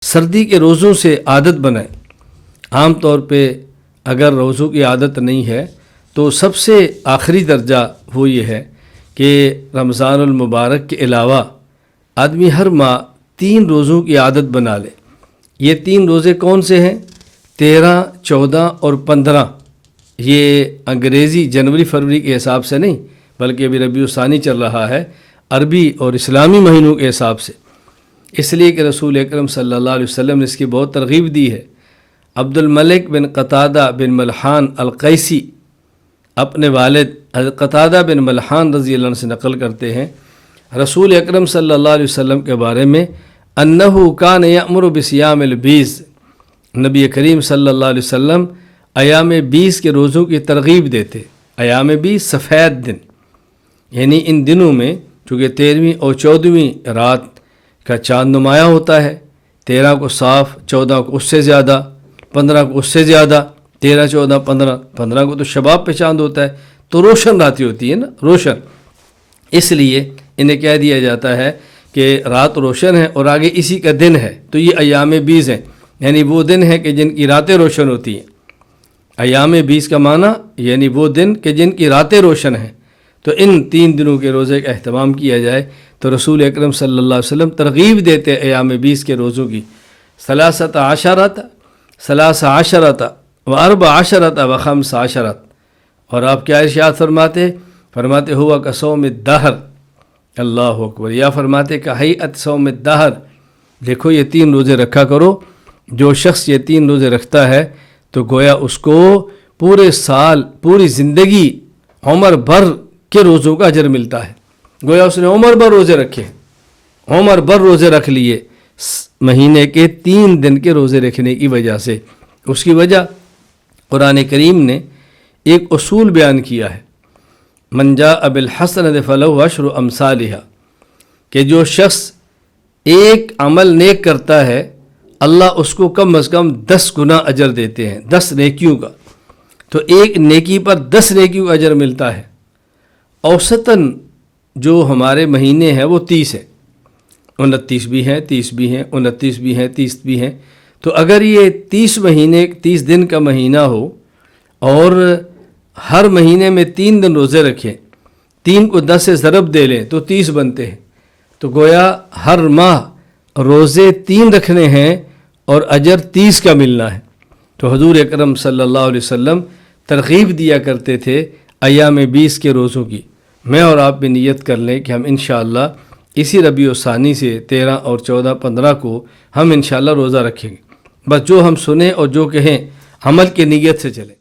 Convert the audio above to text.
سردی کے روزوں سے عادت بنائیں۔ عام طور پہ اگر روزوں کی عادت نہیں ہے تو سب سے آخری درجہ وہ یہ ہے کہ رمضان المبارک کے علاوہ آدمی ہر ماہ 3 روزوں کی عادت بنا لے۔ یہ 3 روزے کون سے ہیں؟ 13، 14 اور 15۔ یہ انگریزی جنوری فروری کے حساب سے نہیں بلکہ ابھی ربیع الثانی چل رہا ہے، عربی اور اسلامی مہینوں کے حساب سے، اس لیے کہ رسول اکرم صلی اللہ علیہ وسلم نے اس کی بہت ترغیب دی ہے۔ عبد الملک بن قتادہ بن ملحان القیسی اپنے والد حضرت قتادہ بن ملحان رضی اللہ عنہ سے نقل کرتے ہیں رسول اکرم صلی اللہ علیہ وسلم کے بارے میں انہو کان یأمر بصیام البیض، نبی کریم صلی اللہ علیہ وسلم ایام 20 کے روزوں کی ترغیب دیتے۔ ایام 20 سفید دن، یعنی ان دنوں میں چونکہ 13ویں اور 14ویں رات کا چاند نمایاں ہوتا ہے، 13 کو صاف، 14 کو اس سے زیادہ، 15 کو اس سے زیادہ، 13، 14، 15 کو تو شباب پہ چاند ہوتا ہے، تو روشن راتیں ہوتی ہے نا، روشن۔ اس لیے انہیں کہہ دیا جاتا ہے کہ رات روشن ہے اور آگے اسی کا دن ہے، تو یہ ایام 20 ہیں، یعنی وہ دن ہے کہ جن کی راتیں روشن ہوتی ہیں۔ ایام 20 کا معنی یعنی وہ دن کہ جن کی راتیں روشن ہیں، تو ان 3 دنوں کے روزے کا اہتمام کیا جائے تو رسول اکرم صلی اللہ علیہ وسلم ترغیب دیتے ایام 20 کے روزوں کی۔ 13 عشرۃ و 14 و 15، اور آپ کیا ارشاد فرماتے ہوا کا صوم الدہر، اللہ اکبر، یا فرماتے کہ ہیئت صوم الدہر، دیکھو یہ 3 روزے رکھا کرو۔ جو شخص یہ 3 روزے رکھتا ہے تو گویا اس کو پورے سال، پوری زندگی، عمر بھر کے روزوں کا اجر ملتا ہے۔ گویا اس نے عمر بھر روزے رکھے، عمر بھر روزے رکھ لیے مہینے کے 3 دن کے روزے رکھنے کی وجہ سے۔ اس کی وجہ قرآن کریم نے ایک اصول بیان کیا ہے، من جاء بالحسنۃ فلہ عشر امثالھا، کہ جو شخص ایک عمل نیک کرتا ہے اللہ اس کو کم از کم 10 گنا اجر دیتے ہیں، 10 نیکیوں کا، تو ایک نیکی پر 10 نیکیوں کا اجر ملتا ہے۔ اوسطاً جو ہمارے مہینے ہیں وہ 30 ہیں، 29 بھی ہیں، 30 بھی ہیں، 29 بھی ہیں، 30 بھی ہیں، تو اگر یہ 30 دن کا مہینہ ہو اور ہر مہینے میں 3 دن روزے رکھیں، 3 کو 10 سے ضرب دے لیں تو 30 بنتے ہیں، تو گویا ہر ماہ روزے 3 رکھنے ہیں اور اجر 30 کا ملنا ہے۔ تو حضور اکرم صلی اللہ علیہ وسلم ترغیب دیا کرتے تھے ایام 20 کے روزوں کی۔ میں اور آپ بھی نیت کر لیں کہ ہم انشاءاللہ اسی ربیع الثانی سے 13 اور 14، 15 کو ہم انشاءاللہ روزہ رکھیں گے۔ بس جو ہم سنیں اور جو کہیں عمل کی نیت سے چلیں۔